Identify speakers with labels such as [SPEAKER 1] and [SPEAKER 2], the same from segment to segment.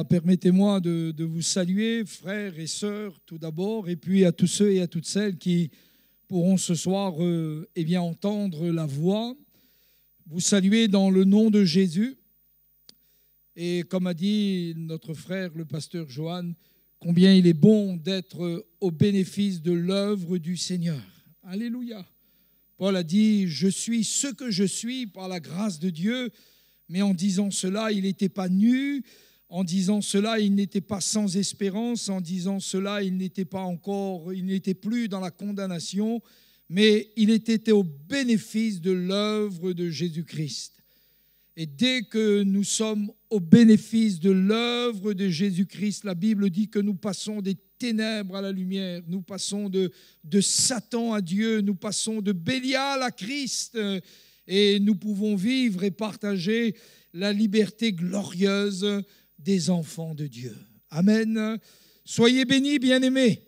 [SPEAKER 1] permettez-moi de vous saluer, frères et sœurs, tout d'abord, et puis à tous ceux et à toutes celles qui pourront ce soir entendre la voix. Vous saluer dans le nom de Jésus. Et comme a dit notre frère, le pasteur Johan, combien il est bon d'être au bénéfice de l'œuvre du Seigneur. Alléluia. Paul a dit « Je suis ce que je suis par la grâce de Dieu », mais en disant cela, il n'était pas nu. En disant cela, il n'était pas sans espérance. En disant cela, il n'était plus dans la condamnation, mais il était au bénéfice de l'œuvre de Jésus-Christ. Et dès que nous sommes au bénéfice de l'œuvre de Jésus-Christ, la Bible dit que nous passons des ténèbres à la lumière, nous passons de Satan à Dieu, nous passons de Bélial à Christ, et nous pouvons vivre et partager la liberté glorieuse des enfants de Dieu. Amen. Soyez bénis, bien-aimés.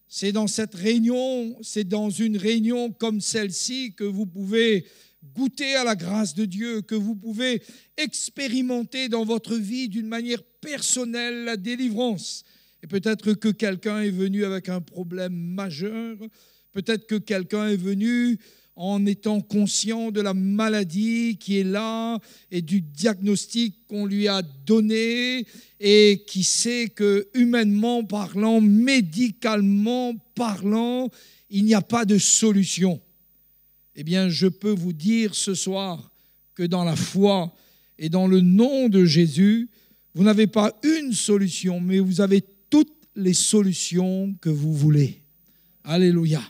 [SPEAKER 1] C'est dans une réunion comme celle-ci que vous pouvez goûter à la grâce de Dieu, que vous pouvez expérimenter dans votre vie d'une manière personnelle la délivrance. Et peut-être que quelqu'un est venu avec un problème majeur, peut-être que quelqu'un est venu en étant conscient de la maladie qui est là et du diagnostic qu'on lui a donné et qui sait que, humainement parlant, médicalement parlant, il n'y a pas de solution. Eh bien, je peux vous dire ce soir que dans la foi et dans le nom de Jésus, vous n'avez pas une solution, mais vous avez toutes les solutions que vous voulez. Alléluia.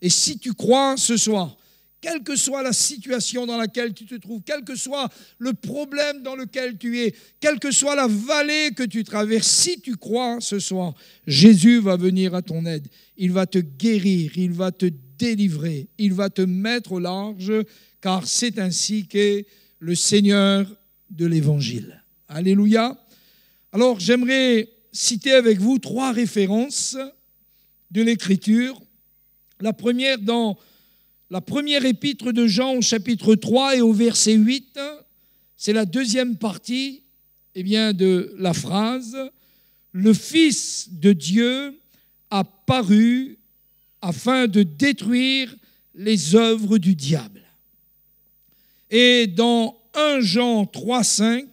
[SPEAKER 1] Et si tu crois ce soir, quelle que soit la situation dans laquelle tu te trouves, quel que soit le problème dans lequel tu es, quelle que soit la vallée que tu traverses, si tu crois ce soir, Jésus va venir à ton aide. Il va te guérir, il va te délivrer, il va te mettre au large, car c'est ainsi qu'est le Seigneur de l'Évangile. Alléluia. Alors, j'aimerais citer avec vous 3 références de l'Écriture. La première dans la première épître de Jean au chapitre 3 et au verset 8, c'est la deuxième partie de la phrase « Le Fils de Dieu a paru afin de détruire les œuvres du diable. » Et dans 1 Jean 3, 5,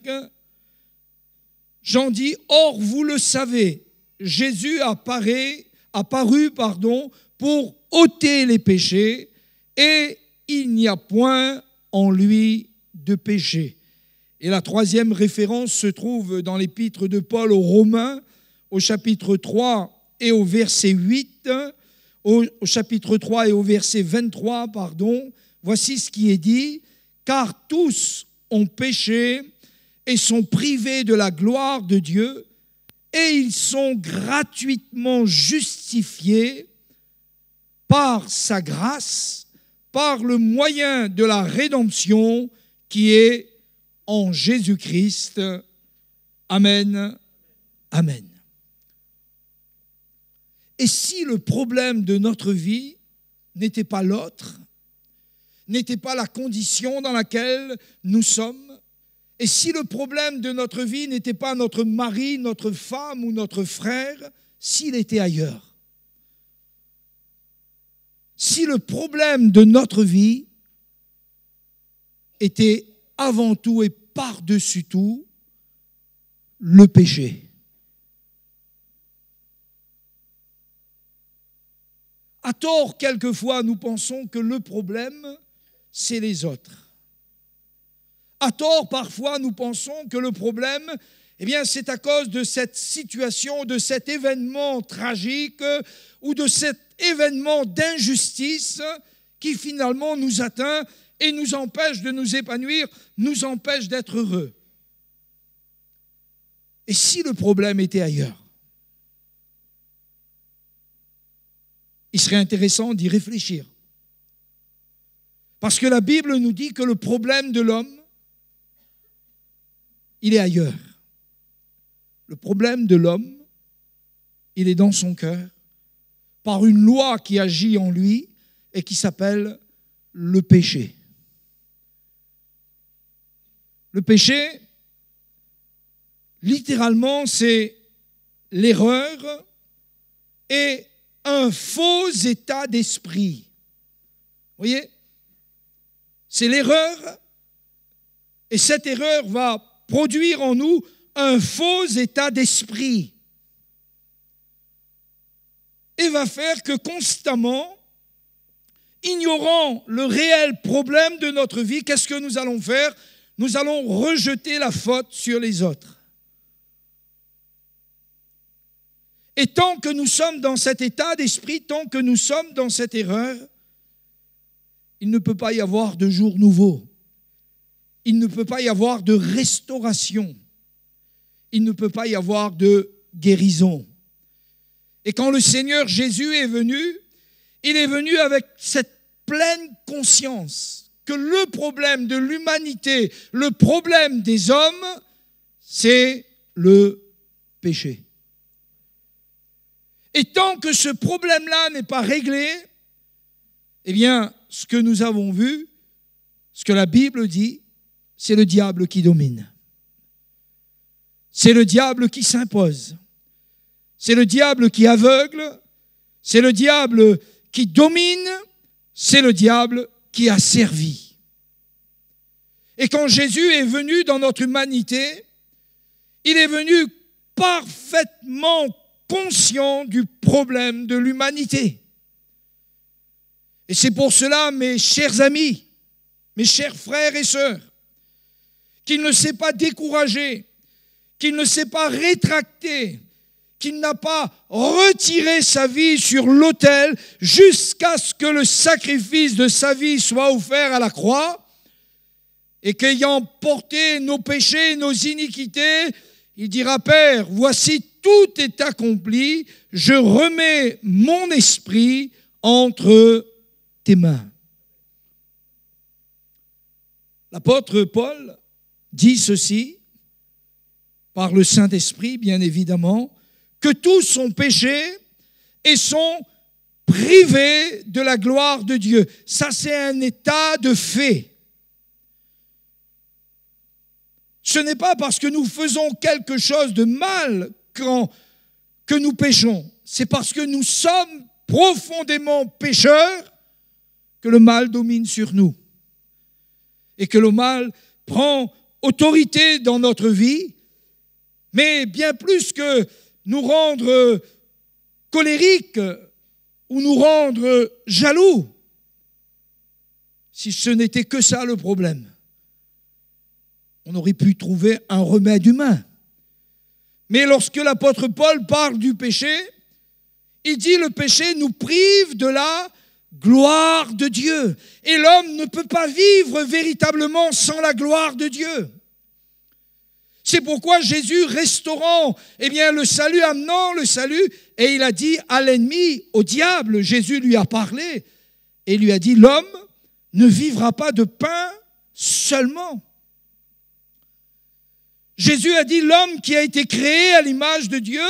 [SPEAKER 1] Jean dit « Or, vous le savez, Jésus a paru pour ôter les péchés, et il n'y a point en lui de péché. » Et la troisième référence se trouve dans l'épître de Paul aux Romains, au chapitre 3 et au verset 8, au chapitre 3 et au verset 23, voici ce qui est dit, « Car tous ont péché et sont privés de la gloire de Dieu, et ils sont gratuitement justifiés par sa grâce, par le moyen de la rédemption qui est en Jésus-Christ. » Amen. Amen. Et si le problème de notre vie n'était pas l'autre, n'était pas la condition dans laquelle nous sommes, et si le problème de notre vie n'était pas notre mari, notre femme ou notre frère, s'il était ailleurs, si le problème de notre vie était avant tout et par-dessus tout le péché. À tort, quelquefois, nous pensons que le problème, c'est les autres. À tort, parfois, nous pensons que le problème, c'est à cause de cette situation, de cet événement tragique ou de cet événement d'injustice qui finalement nous atteint et nous empêche de nous épanouir, nous empêche d'être heureux. Et si le problème était ailleurs? Il serait intéressant d'y réfléchir. Parce que la Bible nous dit que le problème de l'homme, il est ailleurs. Le problème de l'homme, il est dans son cœur, par une loi qui agit en lui et qui s'appelle le péché. Le péché, littéralement, c'est l'erreur et un faux état d'esprit. Vous voyez? C'est l'erreur, et cette erreur va produire en nous un faux état d'esprit. Et va faire que constamment, ignorant le réel problème de notre vie, qu'est-ce que nous allons faire? Nous allons rejeter la faute sur les autres. Et tant que nous sommes dans cet état d'esprit, tant que nous sommes dans cette erreur, il ne peut pas y avoir de jour nouveau. Il ne peut pas y avoir de restauration. Il ne peut pas y avoir de guérison. Et quand le Seigneur Jésus est venu, il est venu avec cette pleine conscience que le problème de l'humanité, le problème des hommes, c'est le péché. Et tant que ce problème-là n'est pas réglé, eh bien, ce que nous avons vu, ce que la Bible dit, c'est le diable qui domine. C'est le diable qui s'impose. C'est le diable qui aveugle. C'est le diable qui domine. C'est le diable qui a servi. Et quand Jésus est venu dans notre humanité, il est venu parfaitement conscient du problème de l'humanité. Et c'est pour cela, mes chers amis, mes chers frères et sœurs, qu'il ne s'est pas découragé, qu'il ne s'est pas rétracté, qu'il n'a pas retiré sa vie sur l'autel jusqu'à ce que le sacrifice de sa vie soit offert à la croix, et qu'ayant porté nos péchés, nos iniquités, il dira, Père, voici tout est accompli, je remets mon esprit entre tes mains. L'apôtre Paul dit ceci, par le Saint-Esprit, bien évidemment, que tous ont péché et sont privés de la gloire de Dieu. Ça, c'est un état de fait. Ce n'est pas parce que nous faisons quelque chose de mal que nous péchons. C'est parce que nous sommes profondément pécheurs que le mal domine sur nous. Et que le mal prend autorité dans notre vie, mais bien plus que nous rendre colériques ou nous rendre jaloux, si ce n'était que ça le problème. On aurait pu trouver un remède humain. Mais lorsque l'apôtre Paul parle du péché, il dit le péché nous prive de la gloire de Dieu. Et l'homme ne peut pas vivre véritablement sans la gloire de Dieu. C'est pourquoi Jésus, restaurant le salut, amenant le salut, et il a dit à l'ennemi, au diable, Jésus lui a parlé, et lui a dit, l'homme ne vivra pas de pain seulement. Jésus a dit, l'homme qui a été créé à l'image de Dieu,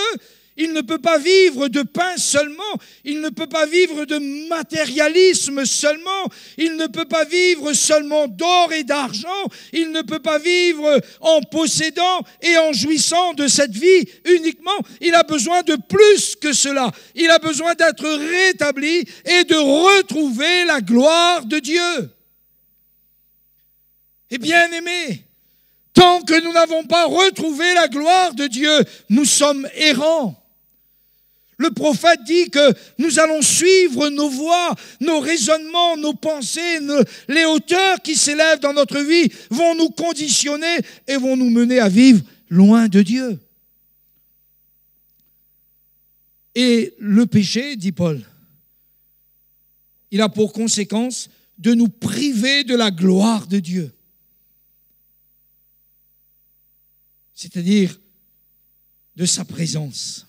[SPEAKER 1] il ne peut pas vivre de pain seulement, il ne peut pas vivre de matérialisme seulement, il ne peut pas vivre seulement d'or et d'argent, il ne peut pas vivre en possédant et en jouissant de cette vie uniquement. Il a besoin de plus que cela. Il a besoin d'être rétabli et de retrouver la gloire de Dieu. Et bien aimés, tant que nous n'avons pas retrouvé la gloire de Dieu, nous sommes errants. Le prophète dit que nous allons suivre nos voies, nos raisonnements, nos pensées, les hauteurs qui s'élèvent dans notre vie vont nous conditionner et vont nous mener à vivre loin de Dieu. Et le péché, dit Paul, il a pour conséquence de nous priver de la gloire de Dieu. C'est-à-dire de sa présence,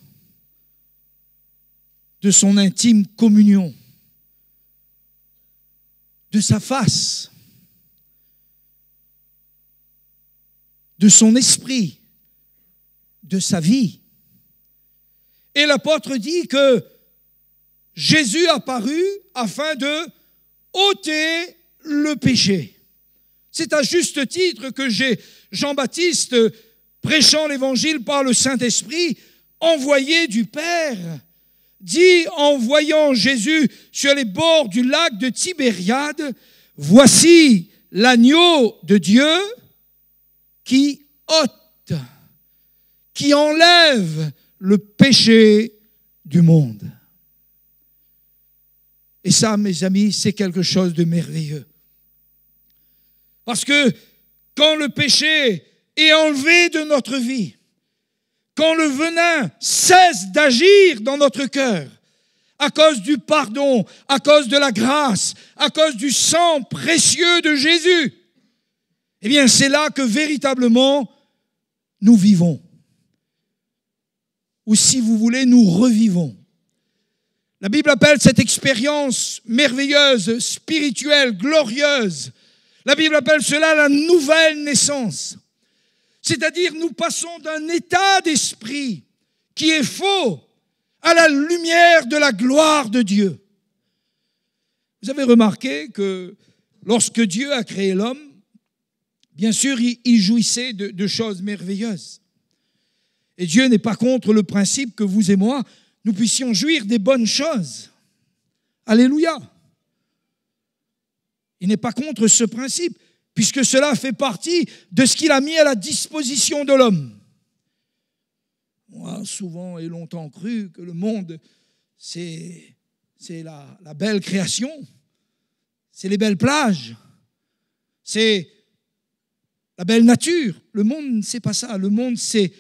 [SPEAKER 1] de son intime communion, de sa face, de son esprit, de sa vie. Et l'apôtre dit que Jésus apparut afin de ôter le péché. C'est à juste titre que Jean-Baptiste prêchant l'évangile par le Saint-Esprit, envoyé du Père, dit en voyant Jésus sur les bords du lac de Tibériade, « Voici l'agneau de Dieu qui ôte, qui enlève le péché du monde. » Et ça, mes amis, c'est quelque chose de merveilleux. Parce que quand le péché est enlevé de notre vie, quand le venin cesse d'agir dans notre cœur, à cause du pardon, à cause de la grâce, à cause du sang précieux de Jésus, eh bien, c'est là que véritablement nous vivons. Ou si vous voulez, nous revivons. La Bible appelle cette expérience merveilleuse, spirituelle, glorieuse. La Bible appelle cela la nouvelle naissance. C'est-à-dire, nous passons d'un état d'esprit qui est faux à la lumière de la gloire de Dieu. Vous avez remarqué que lorsque Dieu a créé l'homme, bien sûr, il jouissait de choses merveilleuses. Et Dieu n'est pas contre le principe que vous et moi, nous puissions jouir des bonnes choses. Alléluia. Il n'est pas contre ce principe, puisque cela fait partie de ce qu'il a mis à la disposition de l'homme. Moi, souvent et longtemps cru que le monde, c'est la belle création, c'est les belles plages, c'est la belle nature. Le monde, c'est pas ça. Le monde, c'est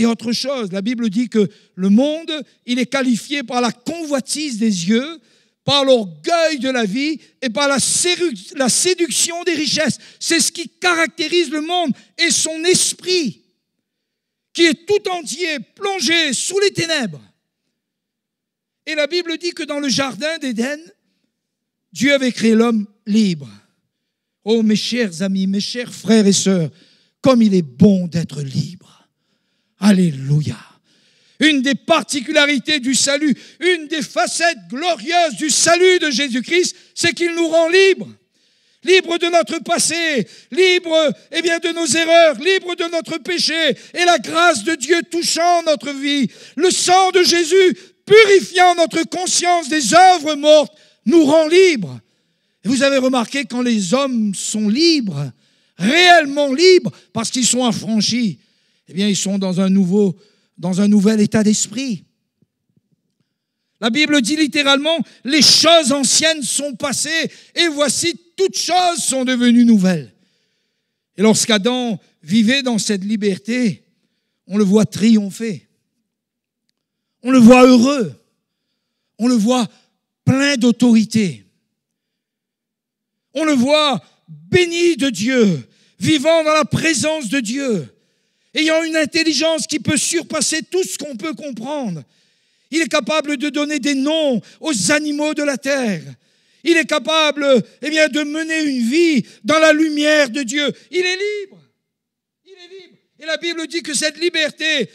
[SPEAKER 1] autre chose. La Bible dit que le monde, il est qualifié par la convoitise des yeux, par l'orgueil de la vie et par la séduction des richesses. C'est ce qui caractérise le monde et son esprit, qui est tout entier plongé sous les ténèbres. Et la Bible dit que dans le jardin d'Éden, Dieu avait créé l'homme libre. Oh, mes chers amis, mes chers frères et sœurs, comme il est bon d'être libre. Alléluia. Une des particularités du salut, une des facettes glorieuses du salut de Jésus-Christ, c'est qu'il nous rend libres. Libres de notre passé, libres de nos erreurs, libres de notre péché, et la grâce de Dieu touchant notre vie. Le sang de Jésus purifiant notre conscience des œuvres mortes nous rend libres. Et vous avez remarqué, quand les hommes sont libres, réellement libres, parce qu'ils sont affranchis, eh bien, ils sont dans un nouvel état d'esprit. La Bible dit littéralement, les choses anciennes sont passées, et voici, toutes choses sont devenues nouvelles. Et lorsqu'Adam vivait dans cette liberté, on le voit triompher. On le voit heureux. On le voit plein d'autorité. On le voit béni de Dieu, vivant dans la présence de Dieu, ayant une intelligence qui peut surpasser tout ce qu'on peut comprendre. Il est capable de donner des noms aux animaux de la terre. Il est capable, de mener une vie dans la lumière de Dieu. Il est libre. Il est libre. Et la Bible dit que cette liberté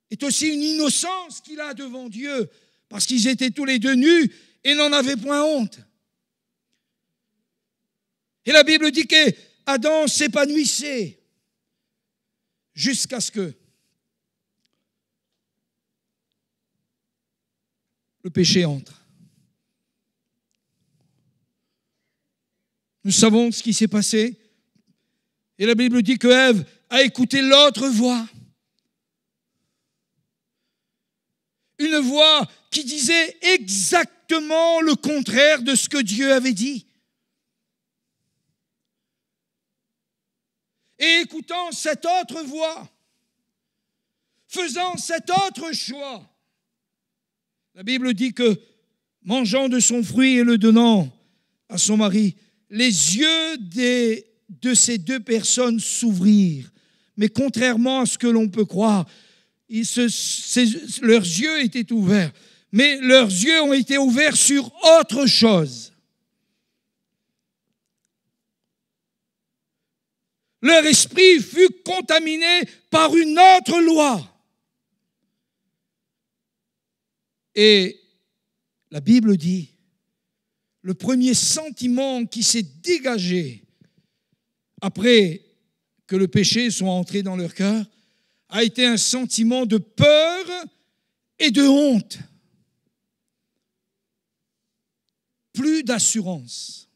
[SPEAKER 1] est aussi une innocence qu'il a devant Dieu, parce qu'ils étaient tous les deux nus et n'en avaient point honte. Et la Bible dit qu'Adam s'épanouissait jusqu'à ce que le péché entre. Nous savons ce qui s'est passé. Et la Bible dit que Ève a écouté l'autre voix. Une voix qui disait exactement le contraire de ce que Dieu avait dit. Et écoutant cette autre voix, faisant cet autre choix, la Bible dit que, mangeant de son fruit et le donnant à son mari, les yeux de ces deux personnes s'ouvrirent. Mais contrairement à ce que l'on peut croire, leurs yeux étaient ouverts. Mais leurs yeux ont été ouverts sur autre chose. Leur esprit fut contaminé par une autre loi. Et la Bible dit, le premier sentiment qui s'est dégagé après que le péché soit entré dans leur cœur a été un sentiment de peur et de honte. Plus d'assurance.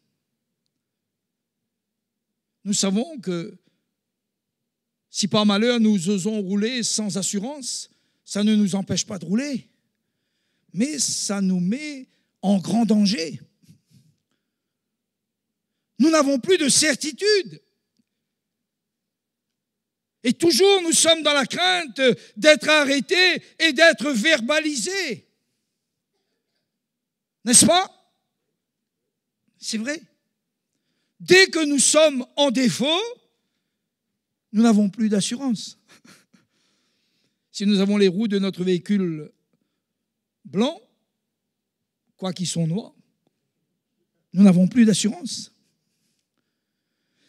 [SPEAKER 1] Nous savons que si par malheur nous osons rouler sans assurance, ça ne nous empêche pas de rouler, mais ça nous met en grand danger. Nous n'avons plus de certitude. Et toujours nous sommes dans la crainte d'être arrêtés et d'être verbalisés. N'est-ce pas? C'est vrai. Dès que nous sommes en défaut, nous n'avons plus d'assurance. Si nous avons les roues de notre véhicule blanc, quoi qu'ils sont noirs, nous n'avons plus d'assurance.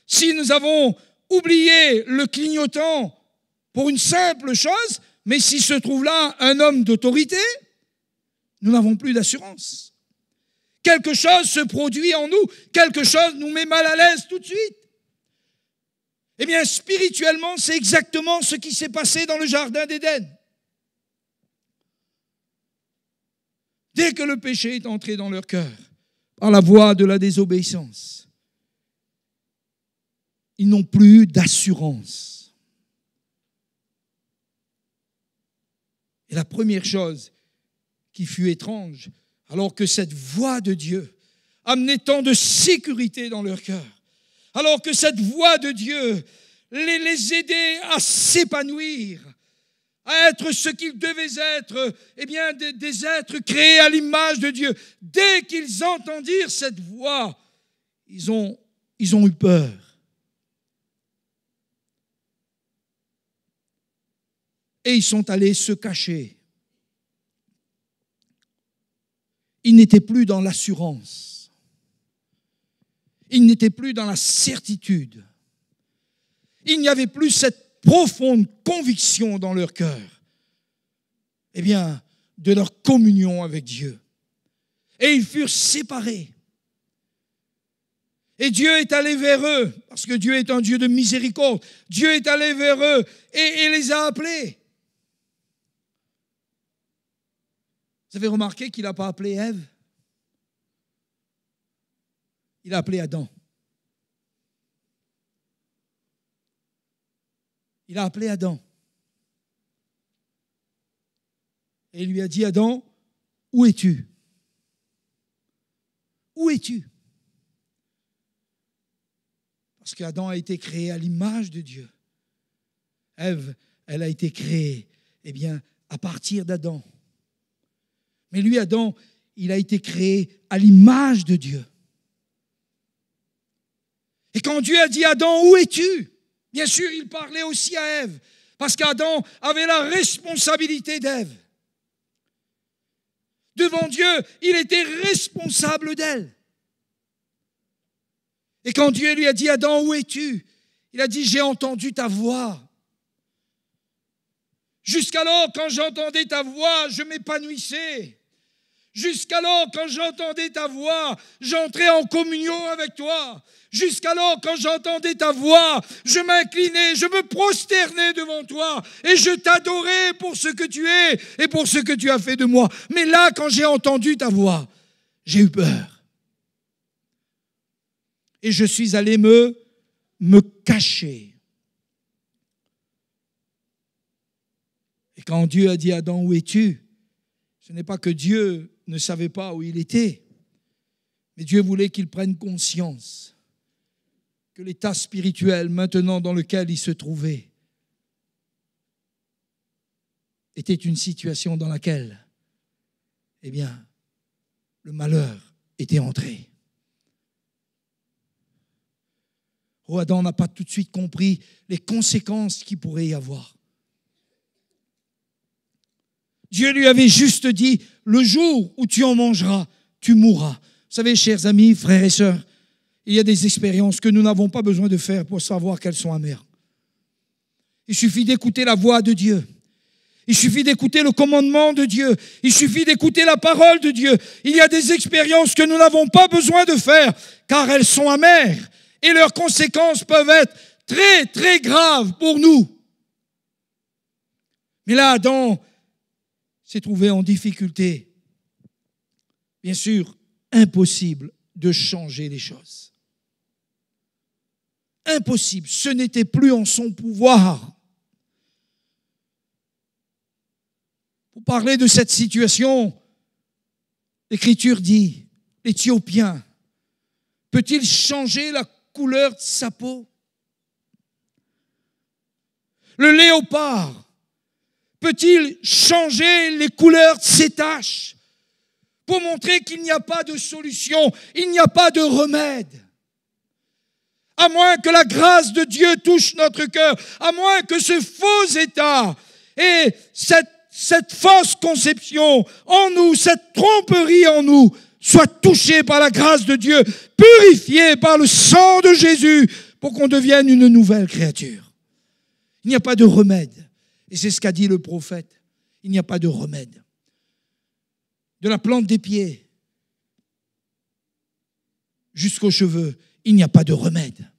[SPEAKER 1] Si nous avons oublié le clignotant pour une simple chose, mais s'il se trouve là un homme d'autorité, nous n'avons plus d'assurance. Quelque chose se produit en nous, quelque chose nous met mal à l'aise tout de suite. Eh bien, spirituellement, c'est exactement ce qui s'est passé dans le jardin d'Éden. Dès que le péché est entré dans leur cœur, par la voie de la désobéissance, ils n'ont plus d'assurance. Et la première chose qui fut étrange, alors que cette voix de Dieu amenait tant de sécurité dans leur cœur, alors que cette voix de Dieu les aidait à s'épanouir, à être ce qu'ils devaient être, eh bien, des êtres créés à l'image de Dieu. Dès qu'ils entendirent cette voix, ils ont eu peur. Et ils sont allés se cacher. Ils n'étaient plus dans l'assurance. Ils n'étaient plus dans la certitude. Il n'y avait plus cette profonde conviction dans leur cœur, eh bien, de leur communion avec Dieu. Et ils furent séparés. Et Dieu est allé vers eux, parce que Dieu est un Dieu de miséricorde. Dieu est allé vers eux et les a appelés. Vous avez remarqué qu'il n'a pas appelé Ève? Il a appelé Adam. Il a appelé Adam. Et il lui a dit, Adam, où es-tu? Où es-tu? Parce qu'Adam a été créé à l'image de Dieu. Ève, elle a été créée, eh bien, à partir d'Adam. Mais lui, Adam, il a été créé à l'image de Dieu. Et quand Dieu a dit, Adam, où es-tu? Bien sûr, il parlait aussi à Ève, parce qu'Adam avait la responsabilité d'Ève. Devant Dieu, il était responsable d'elle. Et quand Dieu lui a dit, Adam, où es-tu? Il a dit, j'ai entendu ta voix. Jusqu'alors, quand j'entendais ta voix, je m'épanouissais. Jusqu'alors, quand j'entendais ta voix, j'entrais en communion avec toi. Jusqu'alors, quand j'entendais ta voix, je m'inclinais, je me prosternais devant toi et je t'adorais pour ce que tu es et pour ce que tu as fait de moi. Mais là, quand j'ai entendu ta voix, j'ai eu peur. Et je suis allé me cacher. Et quand Dieu a dit à Adam, où es-tu? Ce n'est pas que Dieu ne savait pas où il était, mais Dieu voulait qu'il prenne conscience que l'état spirituel maintenant dans lequel il se trouvait était une situation dans laquelle, eh bien, le malheur était entré. Oh, Adam n'a pas tout de suite compris les conséquences qu'il pourrait y avoir. Dieu lui avait juste dit, le jour où tu en mangeras, tu mourras. Vous savez, chers amis, frères et sœurs, il y a des expériences que nous n'avons pas besoin de faire pour savoir qu'elles sont amères. Il suffit d'écouter la voix de Dieu. Il suffit d'écouter le commandement de Dieu. Il suffit d'écouter la parole de Dieu. Il y a des expériences que nous n'avons pas besoin de faire, car elles sont amères. Et leurs conséquences peuvent être très, très grave pour nous. Mais là, Adam s'est trouvé en difficulté. Bien sûr, impossible de changer les choses. Impossible, ce n'était plus en son pouvoir. Pour parler de cette situation, l'Écriture dit, l'Éthiopien peut-il changer la couleur de sa peau? Le léopard peut-il changer les couleurs de ses taches pour montrer qu'il n'y a pas de solution, il n'y a pas de remède? À moins que la grâce de Dieu touche notre cœur, à moins que ce faux état et cette fausse conception en nous, cette tromperie en nous, soit touchée par la grâce de Dieu, purifiée par le sang de Jésus, pour qu'on devienne une nouvelle créature. Il n'y a pas de remède. Et c'est ce qu'a dit le prophète. Il n'y a pas de remède. De la plante des pieds jusqu'aux cheveux, il n'y a pas de remède.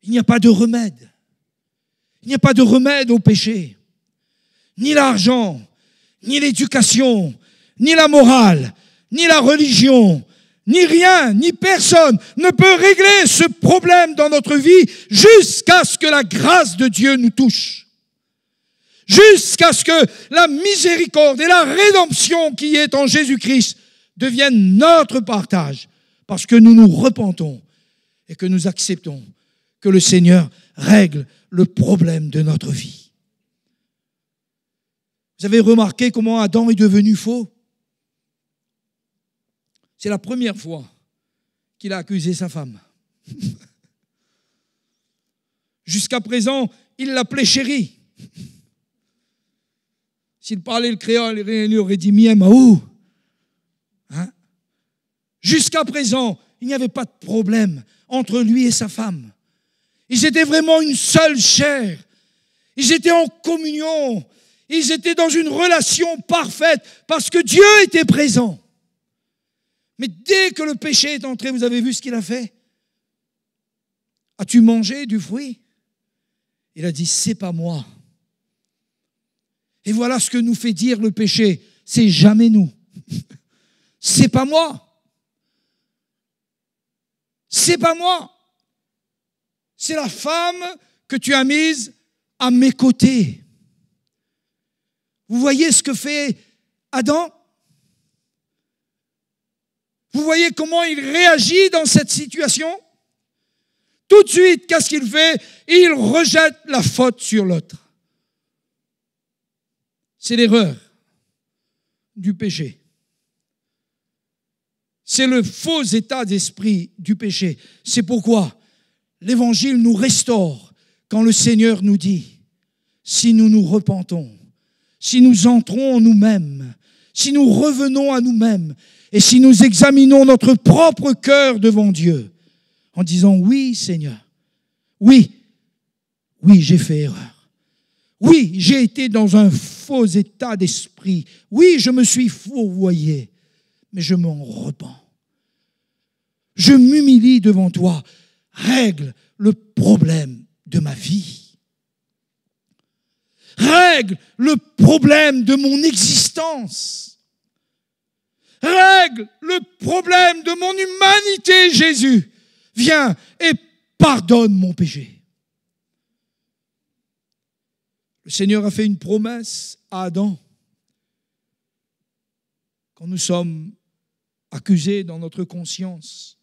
[SPEAKER 1] Il n'y a pas de remède. Il n'y a pas de remède au péché. Ni l'argent, ni l'éducation, ni la morale, ni la religion, ni rien, ni personne ne peut régler ce problème dans notre vie jusqu'à ce que la grâce de Dieu nous touche. Jusqu'à ce que la miséricorde et la rédemption qui est en Jésus-Christ deviennent notre partage, parce que nous nous repentons et que nous acceptons que le Seigneur règle le problème de notre vie. Vous avez remarqué comment Adam est devenu faux? C'est la première fois qu'il a accusé sa femme. Jusqu'à présent, il l'appelait chérie. S'il parlait le créole, il aurait dit mien maou. Hein? Jusqu'à présent, il n'y avait pas de problème entre lui et sa femme. Ils étaient vraiment une seule chair. Ils étaient en communion. Ils étaient dans une relation parfaite parce que Dieu était présent. Mais dès que le péché est entré, vous avez vu ce qu'il a fait? As-tu mangé du fruit? Il a dit, c'est pas moi. Et voilà ce que nous fait dire le péché. C'est jamais nous. C'est pas moi. C'est pas moi. C'est la femme que tu as mise à mes côtés. Vous voyez ce que fait Adam? Vous voyez comment il réagit dans cette situation? Tout de suite, qu'est-ce qu'il fait? Il rejette la faute sur l'autre. C'est l'erreur du péché. C'est le faux état d'esprit du péché. C'est pourquoi l'Évangile nous restaure quand le Seigneur nous dit, si nous nous repentons, si nous entrons en nous-mêmes, si nous revenons à nous-mêmes, et si nous examinons notre propre cœur devant Dieu, en disant, oui Seigneur, oui, j'ai fait erreur. Oui, j'ai été dans un faux état d'esprit. Oui, je me suis fourvoyé, mais je m'en repens. Je m'humilie devant toi. Règle le problème de ma vie. Règle le problème de mon existence. Règle le problème de mon humanité, Jésus. Viens et pardonne mon péché. Le Seigneur a fait une promesse à Adam. Quand nous sommes accusés dans notre conscience,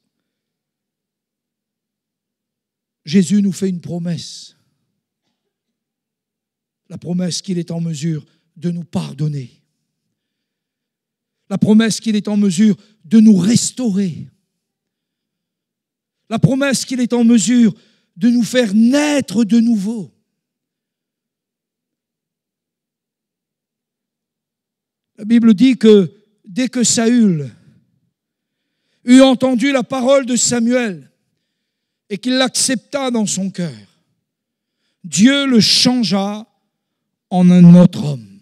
[SPEAKER 1] Jésus nous fait une promesse. La promesse qu'il est en mesure de nous pardonner. La promesse qu'il est en mesure de nous restaurer. La promesse qu'il est en mesure de nous faire naître de nouveau. La Bible dit que dès que Saül eut entendu la parole de Samuel et qu'il l'accepta dans son cœur, Dieu le changea en un autre homme.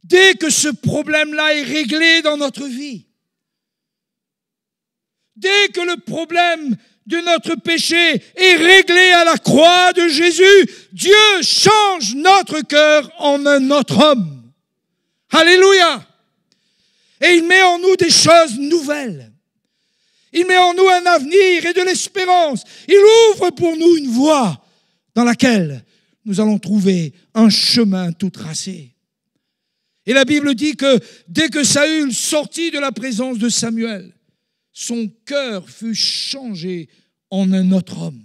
[SPEAKER 1] Dès que ce problème-là est réglé dans notre vie, dès que le problème de notre péché est réglé à la croix de Jésus, Dieu change notre cœur en un autre homme. Alléluia! Et il met en nous des choses nouvelles. Il met en nous un avenir et de l'espérance. Il ouvre pour nous une voie dans laquelle nous allons trouver un chemin tout tracé. Et la Bible dit que dès que Saül sortit de la présence de Samuel, son cœur fut changé en un autre homme.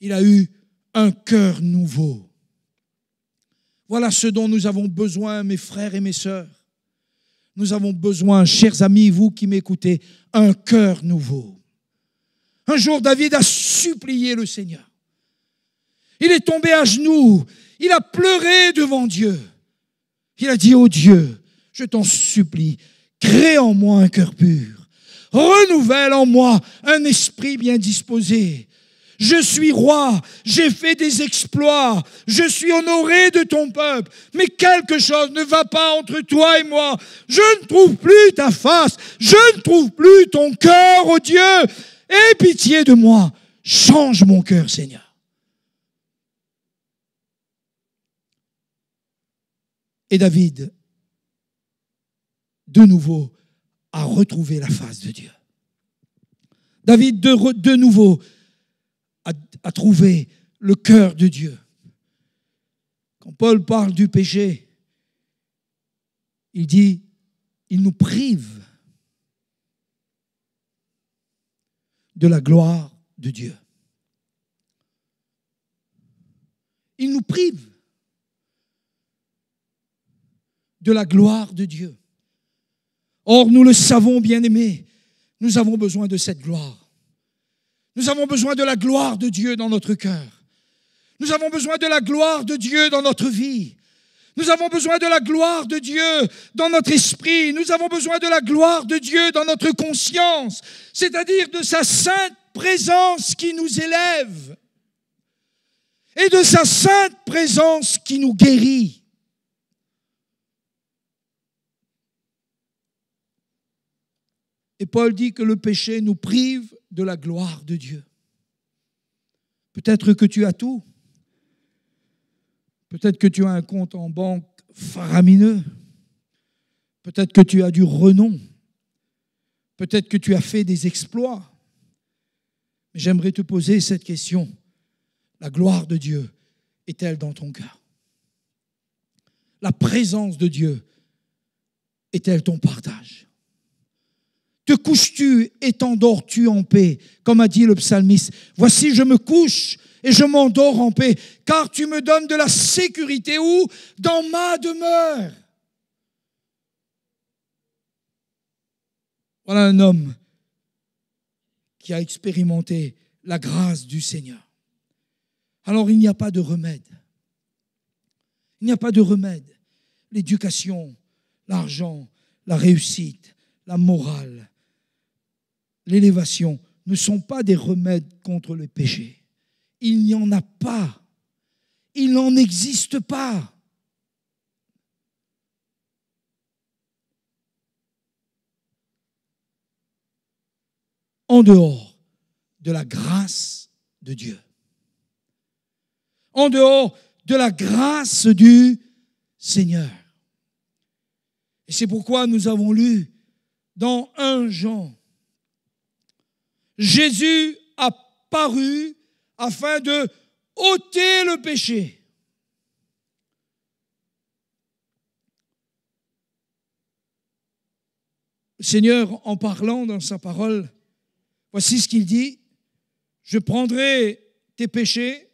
[SPEAKER 1] Il a eu un cœur nouveau. Voilà ce dont nous avons besoin, mes frères et mes sœurs. Nous avons besoin, chers amis, vous qui m'écoutez, un cœur nouveau. Un jour, David a supplié le Seigneur. Il est tombé à genoux. Il a pleuré devant Dieu. Il a dit, ô Dieu, je t'en supplie, crée en moi un cœur pur. Renouvelle en moi un esprit bien disposé. Je suis roi, j'ai fait des exploits, je suis honoré de ton peuple, mais quelque chose ne va pas entre toi et moi. Je ne trouve plus ta face, je ne trouve plus ton cœur, ô Dieu. Aie pitié de moi, change mon cœur, Seigneur. Et David, de nouveau, a retrouvé la face de Dieu. David, de nouveau, a trouvé le cœur de Dieu. Quand Paul parle du péché, il dit, il nous prive de la gloire de Dieu. Il nous prive de la gloire de Dieu. Or, nous le savons, bien-aimés, nous avons besoin de cette gloire. Nous avons besoin de la gloire de Dieu dans notre cœur. Nous avons besoin de la gloire de Dieu dans notre vie. Nous avons besoin de la gloire de Dieu dans notre esprit. Nous avons besoin de la gloire de Dieu dans notre conscience, c'est-à-dire de sa sainte présence qui nous élève et de sa sainte présence qui nous guérit. Et Paul dit que le péché nous prive de la gloire de Dieu. Peut-être que tu as tout. Peut-être que tu as un compte en banque faramineux. Peut-être que tu as du renom. Peut-être que tu as fait des exploits. Mais j'aimerais te poser cette question. La gloire de Dieu est-elle dans ton cœur? La présence de Dieu est-elle ton partage? Te couches-tu et t'endors-tu en paix? Comme a dit le psalmiste, voici je me couche et je m'endors en paix, car tu me donnes de la sécurité où? Dans ma demeure. Voilà un homme qui a expérimenté la grâce du Seigneur. Alors il n'y a pas de remède. Il n'y a pas de remède. L'éducation, l'argent, la réussite, la morale, l'élévation ne sont pas des remèdes contre le péché. Il n'y en a pas. Il n'en existe pas. En dehors de la grâce de Dieu. En dehors de la grâce du Seigneur. Et c'est pourquoi nous avons lu dans 1 Jean, Jésus a paru afin de ôter le péché. Le Seigneur, en parlant dans sa parole, voici ce qu'il dit, je prendrai tes péchés,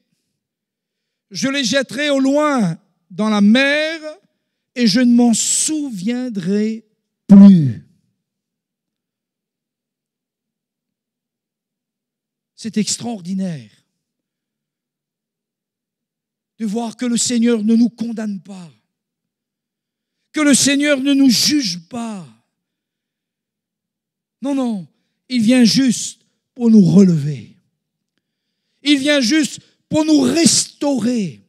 [SPEAKER 1] je les jetterai au loin dans la mer et je ne m'en souviendrai plus. C'est extraordinaire de voir que le Seigneur ne nous condamne pas, que le Seigneur ne nous juge pas. Non, non, il vient juste pour nous relever. Il vient juste pour nous restaurer.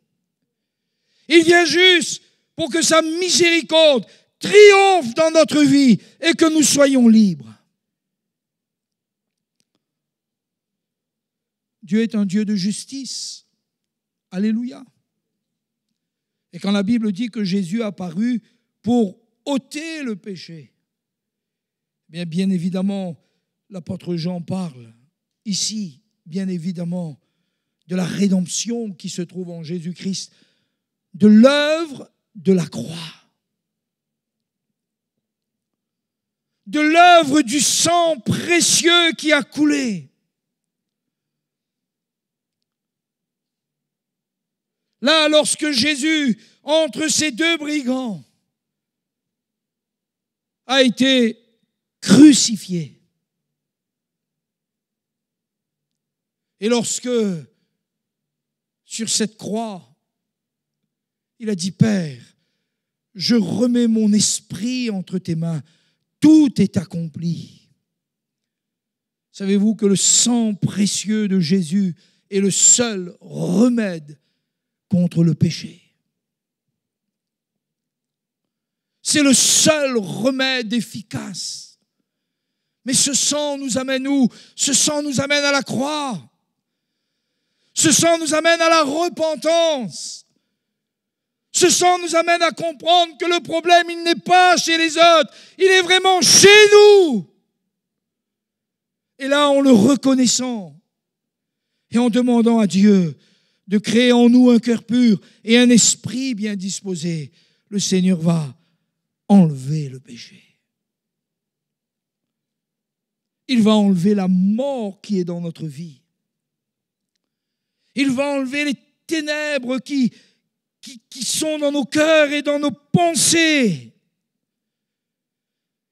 [SPEAKER 1] Il vient juste pour que sa miséricorde triomphe dans notre vie et que nous soyons libres. Dieu est un Dieu de justice. Alléluia. Et quand la Bible dit que Jésus est apparu pour ôter le péché, bien évidemment, l'apôtre Jean parle ici, bien évidemment, de la rédemption qui se trouve en Jésus-Christ, de l'œuvre de la croix, de l'œuvre du sang précieux qui a coulé. Là, lorsque Jésus, entre ces deux brigands, a été crucifié, et lorsque, sur cette croix, il a dit, Père, je remets mon esprit entre tes mains, tout est accompli. Savez-vous que le sang précieux de Jésus est le seul remède contre le péché? C'est le seul remède efficace. Mais ce sang nous amène où? Ce sang nous amène à la croix. Ce sang nous amène à la repentance. Ce sang nous amène à comprendre que le problème, il n'est pas chez les autres, il est vraiment chez nous. Et là, en le reconnaissant et en demandant à Dieu de créer en nous un cœur pur et un esprit bien disposé, le Seigneur va enlever le péché. Il va enlever la mort qui est dans notre vie. Il va enlever les ténèbres qui sont dans nos cœurs et dans nos pensées.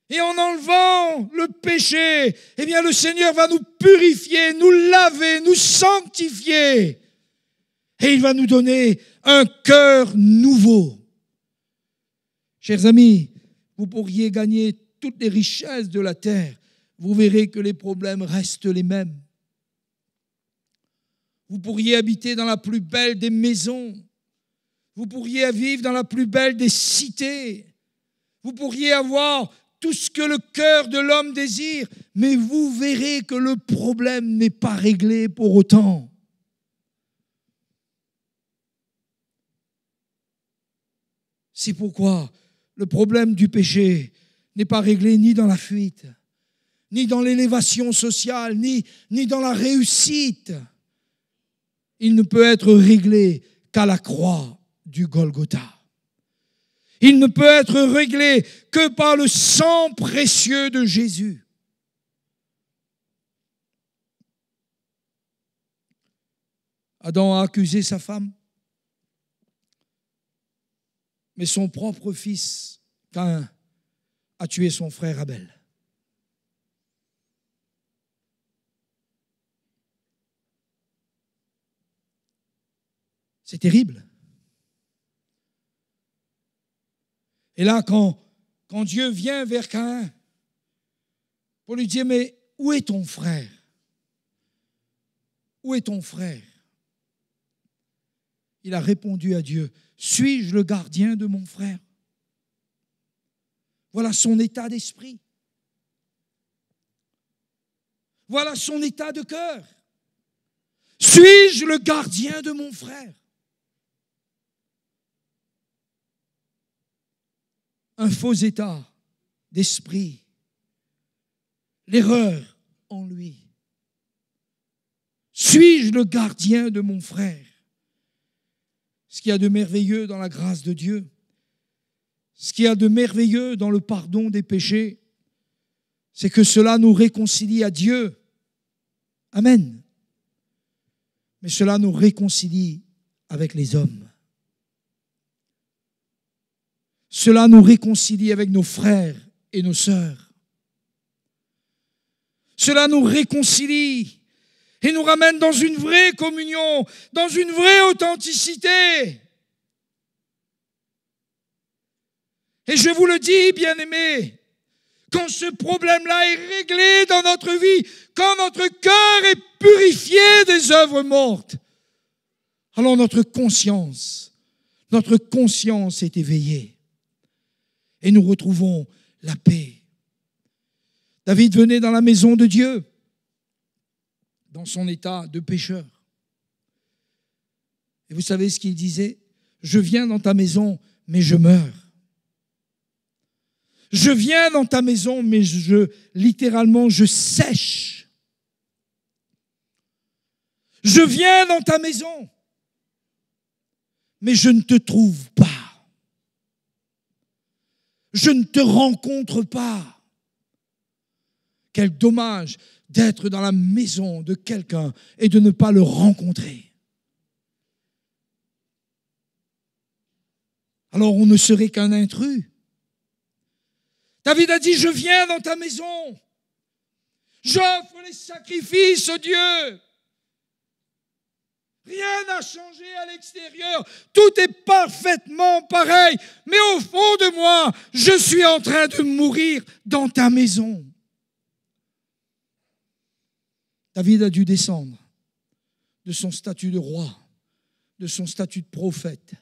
[SPEAKER 1] Et en enlevant le péché, eh bien le Seigneur va nous purifier, nous laver, nous sanctifier. Et il va nous donner un cœur nouveau. Chers amis, vous pourriez gagner toutes les richesses de la terre. Vous verrez que les problèmes restent les mêmes. Vous pourriez habiter dans la plus belle des maisons. Vous pourriez vivre dans la plus belle des cités. Vous pourriez avoir tout ce que le cœur de l'homme désire, mais vous verrez que le problème n'est pas réglé pour autant. C'est pourquoi le problème du péché n'est pas réglé ni dans la fuite, ni dans l'élévation sociale, ni dans la réussite. Il ne peut être réglé qu'à la croix du Golgotha. Il ne peut être réglé que par le sang précieux de Jésus. Adam a accusé sa femme, mais son propre fils, Caïn, a tué son frère Abel. C'est terrible. Et là, quand Dieu vient vers Caïn pour lui dire, mais où est ton frère? Où est ton frère? Il a répondu à Dieu, suis-je le gardien de mon frère? Voilà son état d'esprit. Voilà son état de cœur. Suis-je le gardien de mon frère? Un faux état d'esprit, l'erreur en lui. Suis-je le gardien de mon frère? Ce qu'il y a de merveilleux dans la grâce de Dieu, ce qu'il y a de merveilleux dans le pardon des péchés, c'est que cela nous réconcilie à Dieu. Amen. Mais cela nous réconcilie avec les hommes. Cela nous réconcilie avec nos frères et nos sœurs. Cela nous réconcilie et nous ramène dans une vraie communion, dans une vraie authenticité. Et je vous le dis, bien-aimés, quand ce problème-là est réglé dans notre vie, quand notre cœur est purifié des œuvres mortes, alors notre conscience est éveillée. et nous retrouvons la paix. David venait dans la maison de Dieu, dans son état de pécheur. Et vous savez ce qu'il disait? Je viens dans ta maison, mais je meurs. Je viens dans ta maison, mais littéralement, je sèche. Je viens dans ta maison, mais je ne te trouve pas. Je ne te rencontre pas. Quel dommage d'être dans la maison de quelqu'un et de ne pas le rencontrer. Alors on ne serait qu'un intrus. David a dit, je viens dans ta maison. J'offre les sacrifices, Dieu. Rien n'a changé à l'extérieur. Tout est parfaitement pareil. Mais au fond de moi, je suis en train de mourir dans ta maison. David a dû descendre de son statut de roi, de son statut de prophète.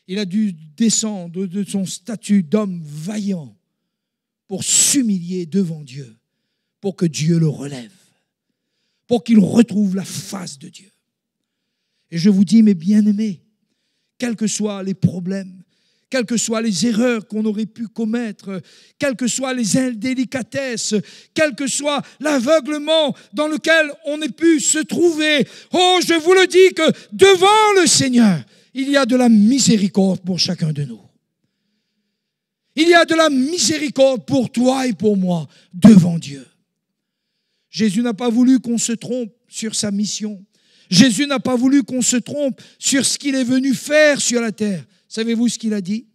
[SPEAKER 1] Il a dû descendre de son statut d'homme vaillant pour s'humilier devant Dieu, pour que Dieu le relève, pour qu'il retrouve la face de Dieu. Et je vous dis, mes bien-aimés, quels que soient les problèmes, quelles que soient les erreurs qu'on aurait pu commettre, quelles que soient les indélicatesses, quel que soit l'aveuglement dans lequel on ait pu se trouver, oh, je vous le dis que devant le Seigneur, il y a de la miséricorde pour chacun de nous. Il y a de la miséricorde pour toi et pour moi devant Dieu. Jésus n'a pas voulu qu'on se trompe sur sa mission. Jésus n'a pas voulu qu'on se trompe sur ce qu'il est venu faire sur la terre. Savez-vous ce qu'il a dit?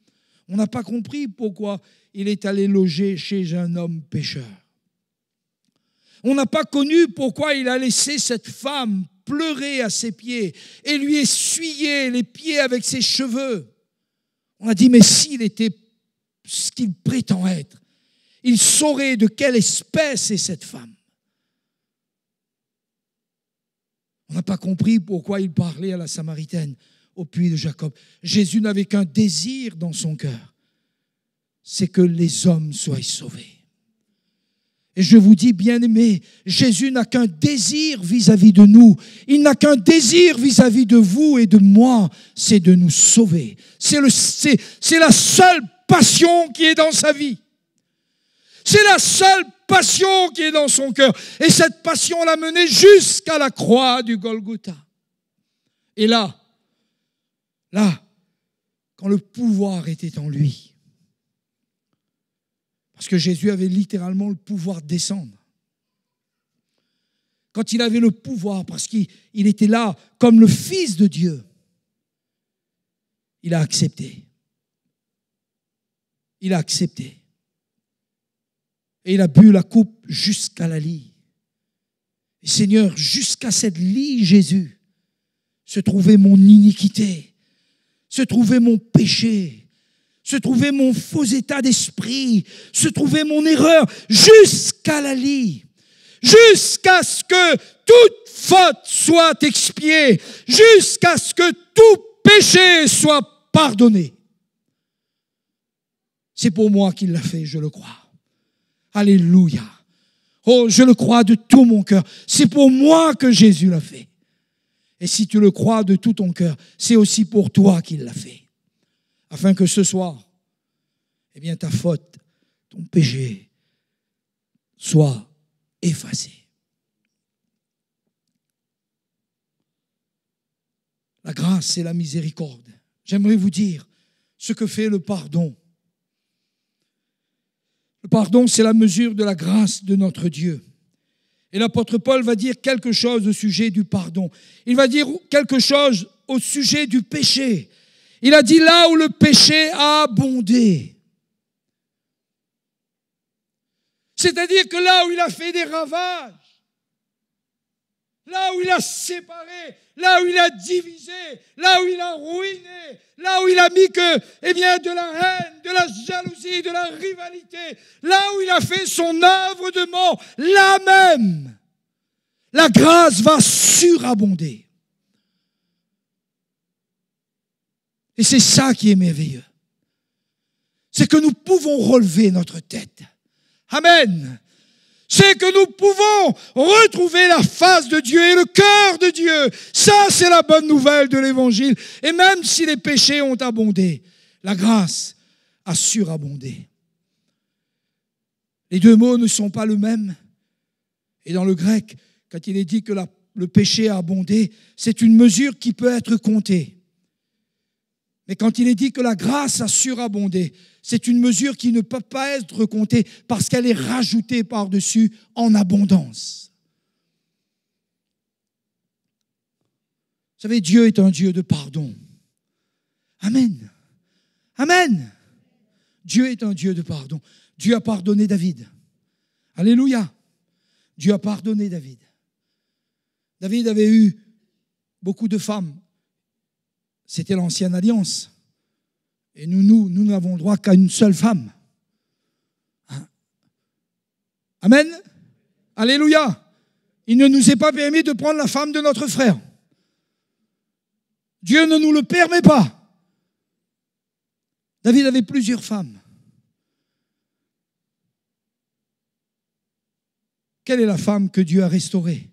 [SPEAKER 1] On n'a pas compris pourquoi il est allé loger chez un homme pécheur. On n'a pas connu pourquoi il a laissé cette femme pleurer à ses pieds et lui essuyer les pieds avec ses cheveux. On a dit, mais s'il était ce qu'il prétend être, il saurait de quelle espèce est cette femme. On n'a pas compris pourquoi il parlait à la Samaritaine au puits de Jacob. Jésus n'avait qu'un désir dans son cœur, c'est que les hommes soient sauvés. Et je vous dis, bien-aimés, Jésus n'a qu'un désir vis-à-vis de nous. Il n'a qu'un désir vis-à-vis de vous et de moi, c'est de nous sauver. C'est la seule passion qui est dans sa vie. C'est la seule passion qui est dans son cœur. Et cette passion l'a mené jusqu'à la croix du Golgotha. Et là, quand le pouvoir était en lui, parce que Jésus avait littéralement le pouvoir de descendre. Quand il avait le pouvoir, parce qu'il était là comme le Fils de Dieu, il a accepté. Il a accepté. Et il a bu la coupe jusqu'à la lie. Et Seigneur, jusqu'à cette lie, Jésus, se trouvait mon iniquité, se trouvait mon péché, se trouvait mon faux état d'esprit, se trouvait mon erreur, jusqu'à la lie, jusqu'à ce que toute faute soit expiée, jusqu'à ce que tout péché soit pardonné. C'est pour moi qu'il l'a fait, je le crois. Alléluia. Oh, je le crois de tout mon cœur. C'est pour moi que Jésus l'a fait. Et si tu le crois de tout ton cœur, c'est aussi pour toi qu'il l'a fait. Afin que ce soir, eh bien, ta faute, ton péché, soit effacé. La grâce et la miséricorde. J'aimerais vous dire ce que fait le pardon. Le pardon, c'est la mesure de la grâce de notre Dieu. Et l'apôtre Paul va dire quelque chose au sujet du pardon. Il va dire quelque chose au sujet du péché. Il a dit là où le péché a abondé. C'est-à-dire que là où il a fait des ravages, là où il a séparé, là où il a divisé, là où il a ruiné, là où il a mis de la haine, de la jalousie, de la rivalité, là où il a fait son œuvre de mort, là même, la grâce va surabonder. Et c'est ça qui est merveilleux. c'est que nous pouvons relever notre tête. Amen. C'est que nous pouvons retrouver la face de Dieu et le cœur de Dieu. Ça, c'est la bonne nouvelle de l'Évangile. Et même si les péchés ont abondé, la grâce a surabondé. Les deux mots ne sont pas le même. Et dans le grec, quand il est dit que le péché a abondé, c'est une mesure qui peut être comptée. Mais quand il est dit que la grâce a surabondé, c'est une mesure qui ne peut pas être comptée parce qu'elle est rajoutée par-dessus en abondance. Vous savez, Dieu est un Dieu de pardon. Amen. Amen. Dieu est un Dieu de pardon. Dieu a pardonné David. Alléluia. Dieu a pardonné David. David avait eu beaucoup de femmes. C'était l'ancienne alliance. Et nous n'avons droit qu'à une seule femme. Hein? Amen. Alléluia. Il ne nous est pas permis de prendre la femme de notre frère. Dieu ne nous le permet pas. David avait plusieurs femmes. Quelle est la femme que Dieu a restaurée?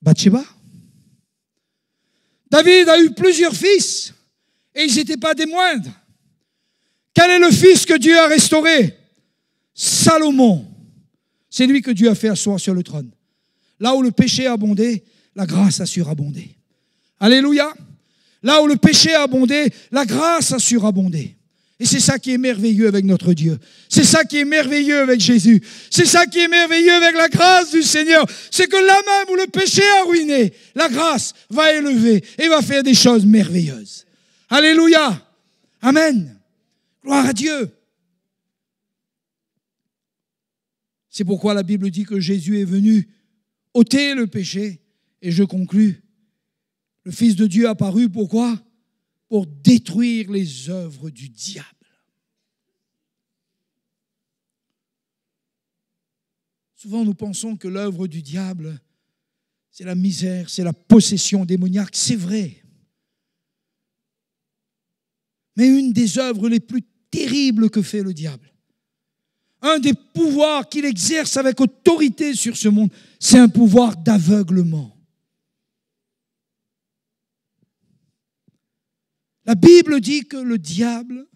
[SPEAKER 1] Bathsheba. David a eu plusieurs fils et ils n'étaient pas des moindres. Quel est le fils que Dieu a restauré? Salomon. C'est lui que Dieu a fait asseoir sur le trône. Là où le péché a abondé, la grâce a surabondé. Alléluia. Là où le péché a abondé, la grâce a surabondé. Et c'est ça qui est merveilleux avec notre Dieu. C'est ça qui est merveilleux avec Jésus. C'est ça qui est merveilleux avec la grâce du Seigneur. C'est que là même où le péché a ruiné, la grâce va élever et va faire des choses merveilleuses. Alléluia. Amen. Gloire à Dieu. C'est pourquoi la Bible dit que Jésus est venu ôter le péché. Et je conclus. Le Fils de Dieu est apparu, pourquoi? Pour détruire les œuvres du diable. Souvent, nous pensons que l'œuvre du diable, c'est la misère, c'est la possession démoniaque. C'est vrai. Mais une des œuvres les plus terribles que fait le diable, un des pouvoirs qu'il exerce avec autorité sur ce monde, c'est un pouvoir d'aveuglement. La Bible dit que le diable,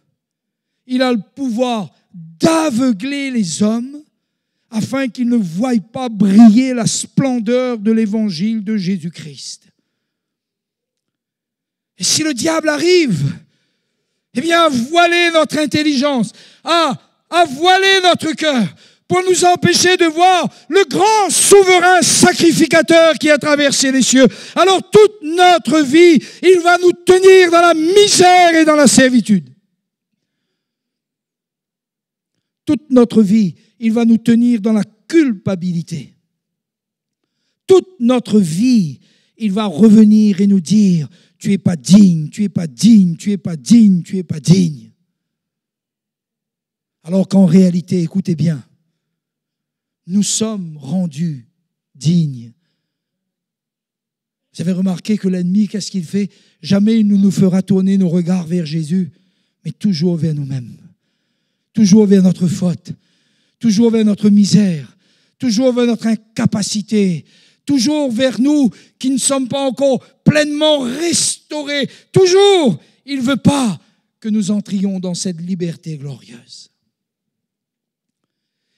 [SPEAKER 1] il a le pouvoir d'aveugler les hommes afin qu'ils ne voient pas briller la splendeur de l'évangile de Jésus-Christ. Et si le diable arrive, eh bien, à voiler notre intelligence, à voiler notre cœur, pour nous empêcher de voir le grand souverain sacrificateur qui a traversé les cieux. Alors toute notre vie, il va nous tenir dans la misère et dans la servitude. Toute notre vie, il va nous tenir dans la culpabilité. Toute notre vie, il va revenir et nous dire, tu n'es pas digne, tu n'es pas digne, tu n'es pas digne, tu n'es pas digne. Alors qu'en réalité, écoutez bien, nous sommes rendus dignes. Vous avez remarqué que l'ennemi, qu'est-ce qu'il fait? Jamais il ne nous fera tourner nos regards vers Jésus, mais toujours vers nous-mêmes. Toujours vers notre faute. Toujours vers notre misère. Toujours vers notre incapacité. Toujours vers nous qui ne sommes pas encore pleinement restaurés. Toujours, il ne veut pas que nous entrions dans cette liberté glorieuse.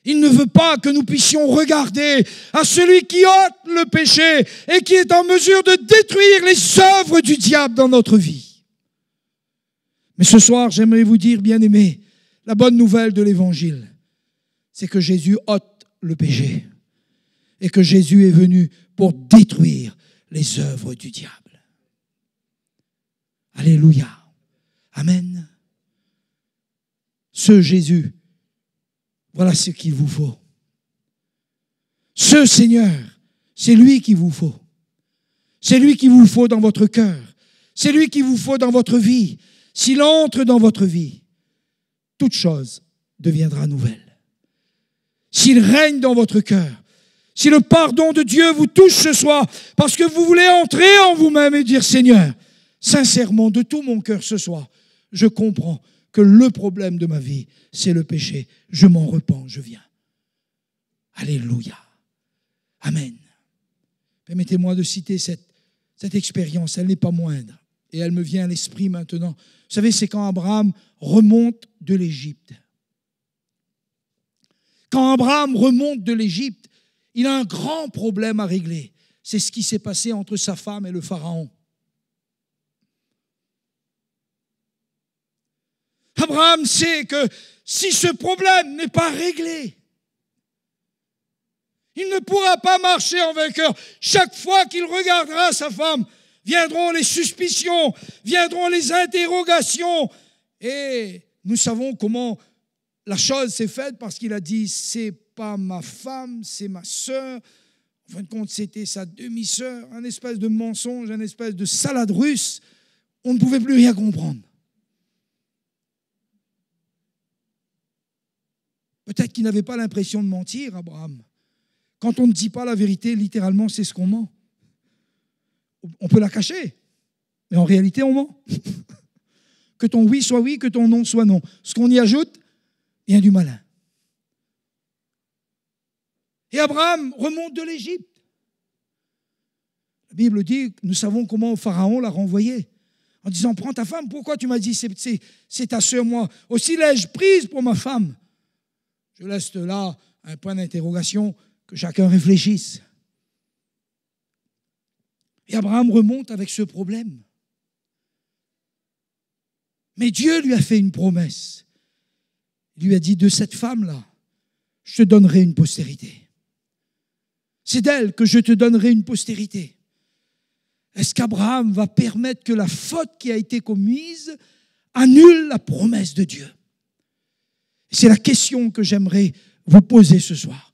[SPEAKER 1] Il ne veut pas que nous puissions regarder à celui qui ôte le péché et qui est en mesure de détruire les œuvres du diable dans notre vie. Mais ce soir, j'aimerais vous dire, bien-aimés, la bonne nouvelle de l'Évangile, c'est que Jésus ôte le péché et que Jésus est venu pour détruire les œuvres du diable. Alléluia. Amen. Ce Jésus, voilà ce qu'il vous faut. Ce Seigneur, c'est lui qu'il vous faut. C'est lui qu'il vous faut dans votre cœur. C'est lui qu'il vous faut dans votre vie. S'il entre dans votre vie, toute chose deviendra nouvelle. S'il règne dans votre cœur, si le pardon de Dieu vous touche ce soir, parce que vous voulez entrer en vous-même et dire, Seigneur, sincèrement, de tout mon cœur ce soir, je comprends que le problème de ma vie, c'est le péché. Je m'en repens, je viens. Alléluia. Amen. Permettez-moi de citer cette expérience, elle n'est pas moindre. Et elle me vient à l'esprit maintenant. Vous savez, c'est quand Abraham remonte de l'Égypte. Quand Abraham remonte de l'Égypte, il a un grand problème à régler. C'est ce qui s'est passé entre sa femme et le Pharaon. Abraham sait que si ce problème n'est pas réglé, il ne pourra pas marcher en vainqueur. Chaque fois qu'il regardera sa femme, viendront les suspicions, viendront les interrogations. Et nous savons comment la chose s'est faite parce qu'il a dit « c'est pas ma femme, c'est ma sœur ». En fin de compte, c'était sa demi-sœur, un espèce de mensonge, un espèce de salade russe. On ne pouvait plus rien comprendre. Peut-être qu'il n'avait pas l'impression de mentir, Abraham. Quand on ne dit pas la vérité, littéralement, c'est ce qu'on ment. On peut la cacher, mais en réalité, on ment. Que ton oui soit oui, que ton non soit non. Ce qu'on y ajoute, il y a du malin. Et Abraham remonte de l'Égypte. La Bible dit, nous savons comment Pharaon l'a renvoyé. En disant, prends ta femme, pourquoi tu m'as dit, c'est ta sœur, moi. Aussi l'ai-je prise pour ma femme. Je laisse là un point d'interrogation, que chacun réfléchisse. Et Abraham remonte avec ce problème. Mais Dieu lui a fait une promesse. Il lui a dit, de cette femme-là, je te donnerai une postérité. C'est d'elle que je te donnerai une postérité. Est-ce qu'Abraham va permettre que la faute qui a été commise annule la promesse de Dieu? C'est la question que j'aimerais vous poser ce soir.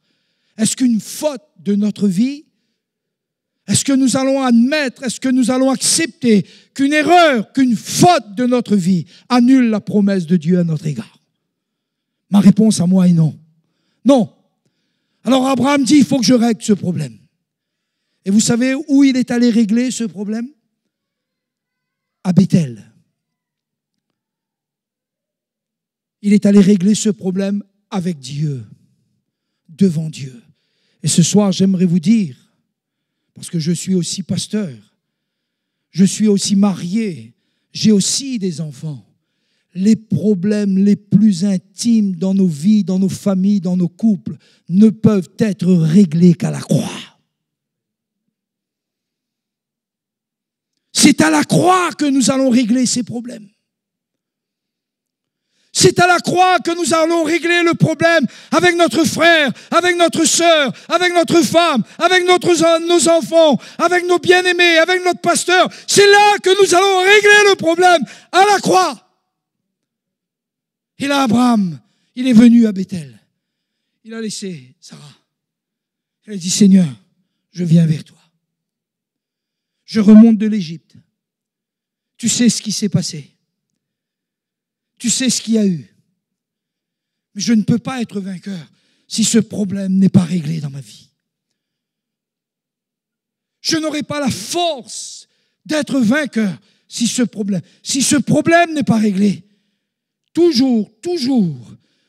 [SPEAKER 1] Est-ce qu'une faute de notre vie, est-ce que nous allons admettre, est-ce que nous allons accepter qu'une erreur, qu'une faute de notre vie annule la promesse de Dieu à notre égard? Ma réponse à moi est non. Non. Alors Abraham dit, il faut que je règle ce problème. Et vous savez où il est allé régler ce problème? À Béthel. Il est allé régler ce problème avec Dieu, devant Dieu. Et ce soir, j'aimerais vous dire, parce que je suis aussi pasteur, je suis aussi marié, j'ai aussi des enfants. Les problèmes les plus intimes dans nos vies, dans nos familles, dans nos couples, ne peuvent être réglés qu'à la croix. C'est à la croix que nous allons régler ces problèmes. C'est à la croix que nous allons régler le problème avec notre frère, avec notre sœur, avec notre femme, avec nos enfants, avec nos bien-aimés, avec notre pasteur. C'est là que nous allons régler le problème, à la croix. Et là, Abraham, il est venu à Béthel. Il a laissé Sarah. Il a dit, Seigneur, je viens vers toi. Je remonte de l'Égypte. Tu sais ce qui s'est passé. Tu sais ce qu'il y a eu. Mais je ne peux pas être vainqueur si ce problème n'est pas réglé dans ma vie. Je n'aurai pas la force d'être vainqueur si ce problème n'est pas réglé. Toujours,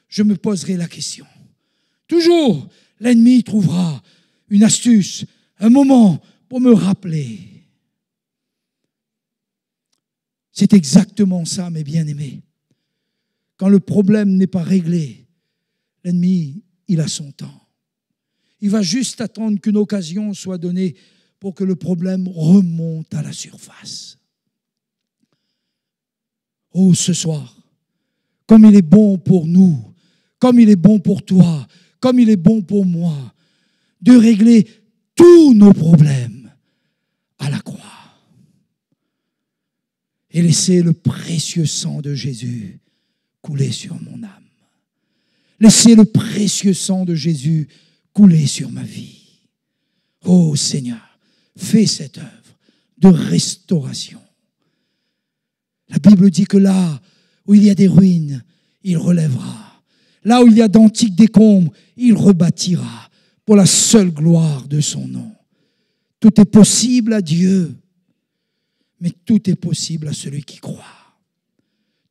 [SPEAKER 1] je me poserai la question. Toujours, l'ennemi trouvera une astuce, un moment pour me rappeler. C'est exactement ça, mes bien-aimés. Quand le problème n'est pas réglé, l'ennemi, il a son temps. Il va juste attendre qu'une occasion soit donnée pour que le problème remonte à la surface. Oh, ce soir, comme il est bon pour nous, comme il est bon pour toi, comme il est bon pour moi, de régler tous nos problèmes à la croix. Et laisser le précieux sang de Jésus couler sur mon âme. Laissez le précieux sang de Jésus couler sur ma vie. Oh Seigneur, fais cette œuvre de restauration. La Bible dit que là où il y a des ruines, il relèvera. Là où il y a d'antiques décombres, il rebâtira pour la seule gloire de son nom. Tout est possible à Dieu. Mais tout est possible à celui qui croit.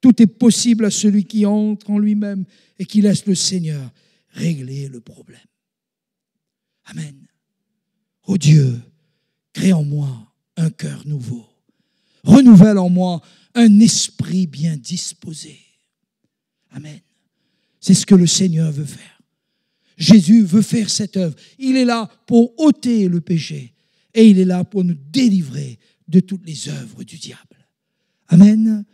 [SPEAKER 1] Tout est possible à celui qui entre en lui-même et qui laisse le Seigneur régler le problème. Amen. Ô Dieu, crée en moi un cœur nouveau. Renouvelle en moi un esprit bien disposé. Amen. C'est ce que le Seigneur veut faire. Jésus veut faire cette œuvre. Il est là pour ôter le péché et il est là pour nous délivrer de toutes les œuvres du diable. Amen.